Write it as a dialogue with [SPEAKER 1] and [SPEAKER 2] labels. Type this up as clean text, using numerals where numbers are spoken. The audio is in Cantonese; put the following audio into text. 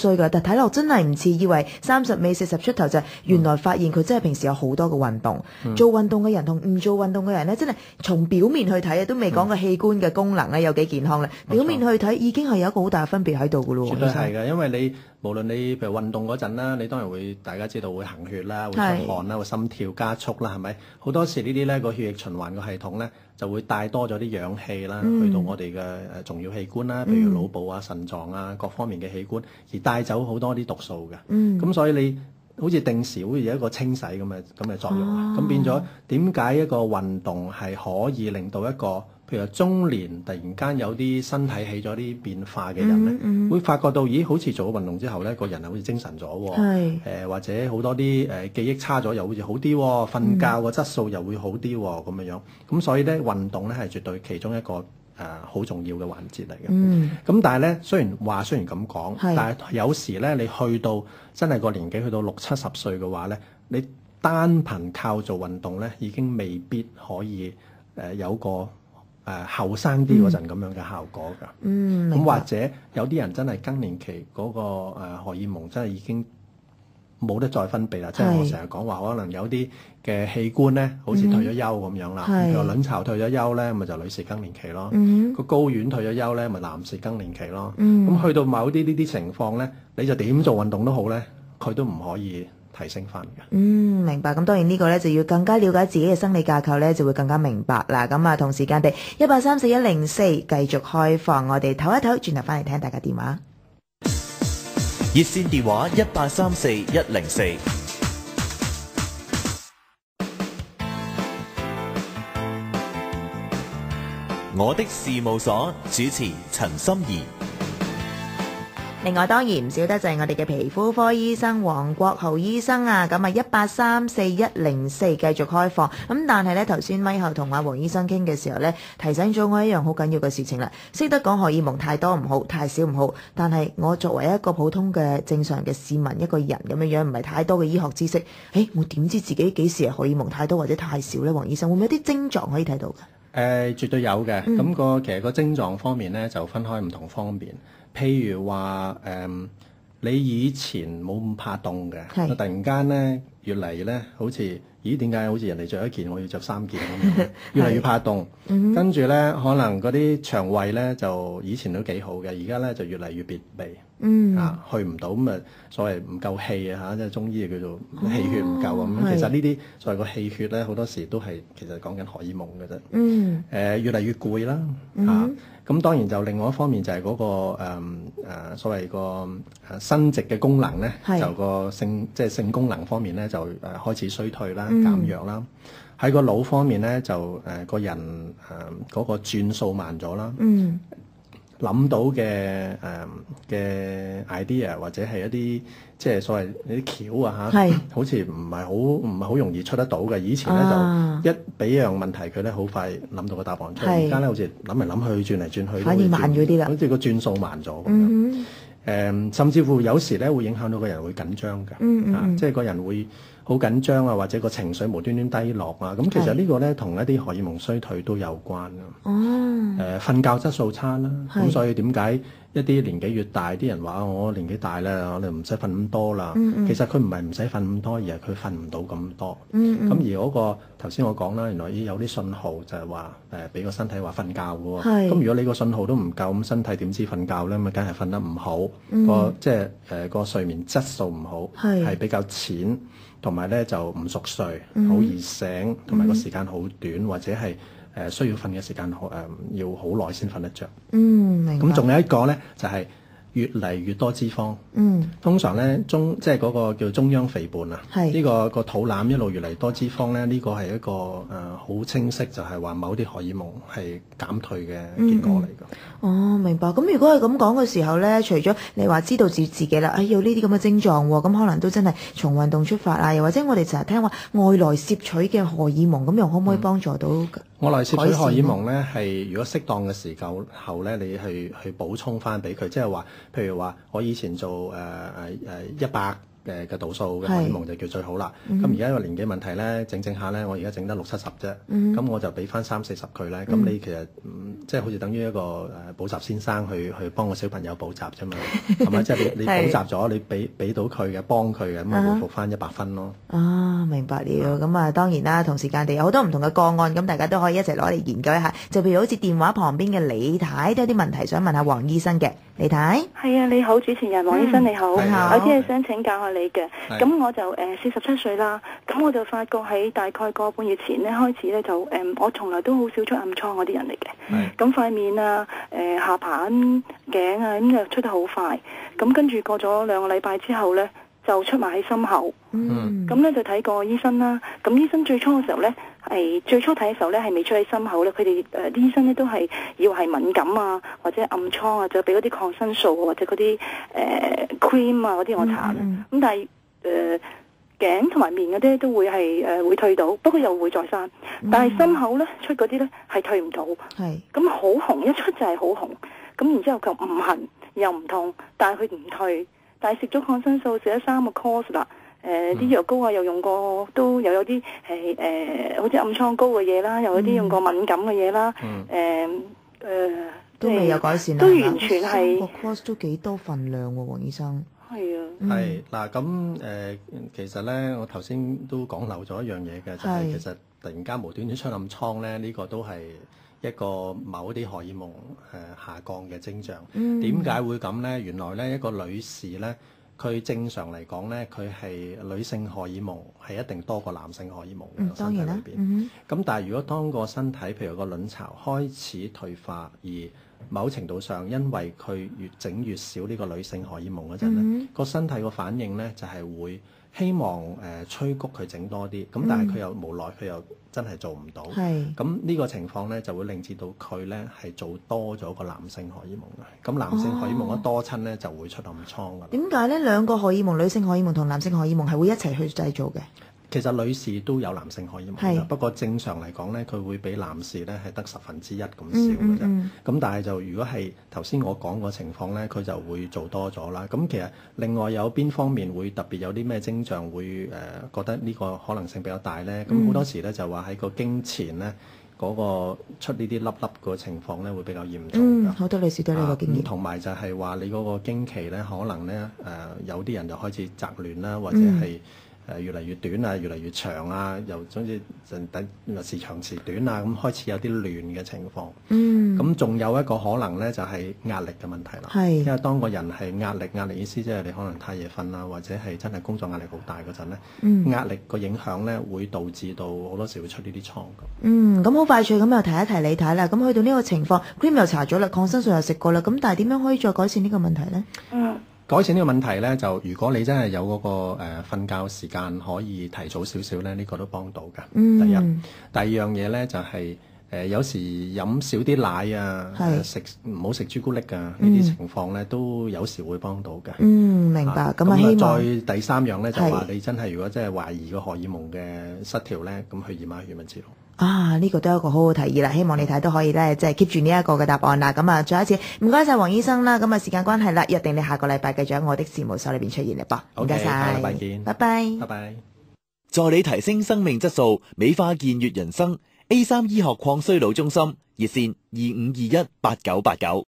[SPEAKER 1] 歲㗎，但睇落真係唔似，以為30尾40出頭就原來發現佢真係平時有好多嘅運動。做運動嘅人同唔做運動嘅人咧，真係從表面去睇都未講個器官嘅功能咧有幾健康咧。表面去睇已經係有一個好大嘅分別喺度㗎咯。
[SPEAKER 2] 絕對係嘅，因為你無論你譬如運動嗰陣啦，你當然會大家知道會行血啦，會出汗啦，會心跳加速啦，係咪？好多時呢啲咧個血液循環個系統咧就會帶多咗啲氧氣啦，去到我哋嘅重要器官啦，譬如腦部啊、腎臟啊各方面嘅器官，而帶走好多啲毒素嘅。咁所以你好似定時會有一個清洗咁嘅作用啊。咁變咗點解一個運動係可以令到一個譬如話中年突然間有啲身體起咗啲變化嘅人咧，會發覺到咦，好似做咗運動之後咧，個人係好似精神咗喎，或者好多啲記憶差咗又好似好啲喎，瞓覺個質素又會好啲喎，咁樣。咁所以咧運動咧係絕對其中一個好重要嘅環節嚟嘅。咁但係咧雖然咁講，但係有時咧你去到真係個年紀去到60-70歲嘅話咧，你單憑靠做運動咧已經未必可以有個後生啲嗰陣咁樣嘅效果㗎。咁或者有啲人真係更年期嗰個荷爾蒙真係已經冇得再分泌啦。即係我成日講話，可能有啲嘅器官咧，好似退咗休咁樣啦。譬如卵巢退咗休咧，咪就女士更年期咯。個睾丸退咗休咧，咪男士更年期咯。咁去到某啲呢啲情況咧，你就點做運動都好咧，佢都唔可以提升翻嘅。
[SPEAKER 1] 明白。咁當然呢個咧就要更加了解自己嘅生理架構咧，就會更加明白啦。咁啊，同時間地1834104繼續開放，我哋唞一唞，轉頭翻嚟聽大家電話。
[SPEAKER 3] 熱線電話1834104。我的事務所主持陳心怡。
[SPEAKER 1] 另外當然唔少得就係我哋嘅皮膚科醫生黃國豪醫生啊，咁啊1834104繼續開放。咁但係咧頭先咪後同阿黃醫生傾嘅時候咧，提醒咗我一樣好緊要嘅事情啦。識得講荷爾蒙太多唔好，太少唔好。但係我作為一個普通嘅正常嘅市民一個人咁樣樣，唔係太多嘅醫學知識，我點知自己幾時係荷爾蒙太多或者太少咧？黃醫生會唔會有啲症狀可以睇到㗎？
[SPEAKER 2] 絕對有嘅。咁其實個症狀方面咧就分開唔同方面。譬如話你以前冇咁怕凍嘅，突然間咧越嚟咧好似點解好似人哋着一件我要着3件咁樣，越嚟越怕凍。跟住咧可能嗰啲腸胃咧就以前都幾好嘅，而家咧就越嚟越別鼻。去唔到咁啊，所謂唔夠氣啊，即係中醫叫做氣血唔夠咁。其實呢啲所謂個氣血咧，好多時都係其實講緊荷爾蒙嘅啫。越嚟越攰啦。咁當然就另外一方面就係嗰個所謂個生殖嘅功能咧，就個性功能方面咧就開始衰退啦、減弱啦。喺個腦方面咧就個人嗰個轉數慢咗啦。諗到嘅idea 或者係一啲即係所謂啲橋啊嚇，好似唔係好容易出得到嘅。以前咧就一俾樣問題佢咧，好快諗到個答案出嚟。而家咧好似諗嚟諗去，轉嚟轉去，
[SPEAKER 1] 反而慢咗啲啦，
[SPEAKER 2] 好似個轉數慢咗咁樣。甚至乎有時咧會影響到個人會緊張㗎，即係個人會好緊張啊，或者個情緒無端端低落啊。咁其實呢個咧同一啲荷爾蒙衰退都有關㗎。瞓覺質素差啦，咁所以點解一啲年紀越大啲人話我年紀大咧，我哋唔使瞓咁多啦。其實佢唔係唔使瞓咁多，而係佢瞓唔到咁多。咁而嗰個頭先我講啦，原來有啲信號就係話俾個身體話瞓覺嘅喎。咁如果你個信號都唔夠，咁身體點知瞓覺咧？咪梗係瞓得唔好，即係個睡眠質素唔好，係比較淺，同埋咧就唔熟睡，好易醒，同埋個時間好短，或者係需要瞓嘅時間要好耐先瞓得着。
[SPEAKER 1] 明白。
[SPEAKER 2] 咁仲有一個咧，就係越嚟越多脂肪。通常咧即係嗰個叫中央肥胖啊。呢個肚腩一路越嚟多脂肪咧，呢個係一個好清晰，就係話某啲荷爾蒙係減退嘅結果嚟㗎。
[SPEAKER 1] 明白。咁如果係咁講嘅時候咧，除咗你話知道自己啦，有呢啲咁嘅症狀喎，咁可能都真係從運動出發啊，又或者我哋成日聽話外來攝取嘅荷爾蒙，咁又可唔可以幫助到？
[SPEAKER 2] 外來攝取荷爾蒙咧係如果適當嘅時候咧，你去補充翻俾佢，即係話，譬如話我以前做100嘅度數嘅荷爾蒙就叫最好啦。咁而家個年紀問題咧，整下咧，我而家整得60、70啫，咁我就俾翻30、40佢咧。咁你其實即係好似等於一個補習先生去幫個小朋友補習啫嘛，係咪？即係你補習咗，你俾到佢嘅，幫佢嘅，咁啊回復翻100分咯。
[SPEAKER 1] 明白了。咁啊，當然啦，同時間地有好多唔同嘅個案，咁大家都可以一齊攞嚟研究一下。就譬如好似電話旁邊嘅李太都有啲問題想問下黃醫生嘅。李太，
[SPEAKER 4] 係啊，你好，主持人黃醫生你好，我只係想請教下你嘅。咁我就47歲啦，咁我就發覺喺大概個半月前咧開始咧就我從來都好少出暗瘡嗰啲人嚟嘅。咁塊面啊、下巴、頸啊咁就出得好快。咁跟住過咗2個禮拜之後咧，就出埋喺心口。咁咧就睇過醫生啦。咁醫生最初嘅時候咧，最初睇嘅時候咧係未出喺心口咧，佢哋啲醫生咧都係以為係敏感啊，或者暗瘡啊，就俾嗰啲抗生素或者嗰啲cream 啊嗰啲我搽啦。咁但係頸同埋面嗰啲都會係會退到，不過又會再生。但係心口咧出嗰啲咧係退唔到。咁好紅，一出就係好紅。咁然之後佢唔痕又唔痛，但係佢唔退。但係食咗抗生素，食咗3個 course 啦。啲藥膏啊，又用過，都又有啲好似暗瘡膏嘅嘢啦，又有啲用過敏感嘅嘢啦。
[SPEAKER 1] 都未有改善啦，
[SPEAKER 4] 都完全係。
[SPEAKER 1] 個 course 都幾多份量喎，黃醫生。
[SPEAKER 4] 係啊。
[SPEAKER 2] 係嗱，咁其實咧，我頭先都講漏咗一樣嘢嘅，就係其實突然間無端端出暗瘡咧，呢個都係一個某啲荷爾蒙下降嘅徵象。點解會咁咧？原來咧，一個女士咧，佢正常嚟講咧，佢係女性荷爾蒙係一定多過男性荷爾蒙嘅身體裏邊。咁但係如果當個身體譬如個卵巢開始退化，而某程度上因為佢越整越少呢個女性荷爾蒙嗰陣咧，個身體個反應咧就係會希望催谷佢整多啲，咁但係佢又無奈佢又真係做唔到。咁呢個情況咧就會令至到佢咧係做多咗個男性荷爾蒙嘅。咁男性荷爾蒙一多親咧就會出暗瘡㗎。
[SPEAKER 1] 點解咧？兩個荷爾蒙，女性荷爾蒙同男性荷爾蒙係會一齊去製造嘅？
[SPEAKER 2] 其實女士都有男性荷爾蒙嘅，不過正常嚟講咧，佢會比男士咧係得1/10咁少嘅啫。咁但係就如果係頭先我講個情況咧，佢就會做多咗啦。咁其實另外有邊方面會特別有啲咩徵象會覺得呢個可能性比較大咧？咁好多時咧就話喺個經前咧嗰個出呢啲粒粒個情況咧會比較嚴重㗎。好多女士都有呢個經驗。同埋就係話你嗰個經期咧，可能咧有啲人就開始雜亂啦，或者係越嚟越短啊，越嚟越長啊，又總之時長時短啊，咁開始有啲亂嘅情況。咁仲有一個可能咧，就係壓力嘅問題啦。因為當個人係壓力意思即係你可能太夜瞓啦，或者係真係工作壓力好大嗰陣咧，壓力個影響咧會導致到好多時會出呢啲瘡。
[SPEAKER 1] 咁好快脆咁又提一提你睇啦。咁去到呢個情況 ，cream 又搽咗啦，抗生素又食過啦，咁但係點樣可以再改善呢個問題咧？
[SPEAKER 2] 改善呢個問題咧，就如果你真係有嗰個瞓覺時間可以提早少少咧，呢個都幫到㗎。第一，第二樣嘢咧就係有時飲少啲奶啊，唔好食朱古力啊，呢啲情況咧都有時會幫到嘅。
[SPEAKER 1] 明白。咁啊，希望
[SPEAKER 2] 再第三樣咧就話你真係如果真係懷疑個荷爾蒙嘅失調咧，咁去驗下血咪知咯。
[SPEAKER 1] 呢個都係一個好好提議啦，希望你睇都可以咧，即係 keep 住呢一個嘅答案啦。咁啊，再一次唔該晒黃醫生啦。咁啊，時間關係啦，約定你下個禮拜繼續喺我的事務所裏邊出現啦噃。唔該晒，下個禮拜見，拜拜，拜拜。
[SPEAKER 3] 助你提升生命質素，美化健悅人生。A3 醫學擴衰老中心熱線25218989。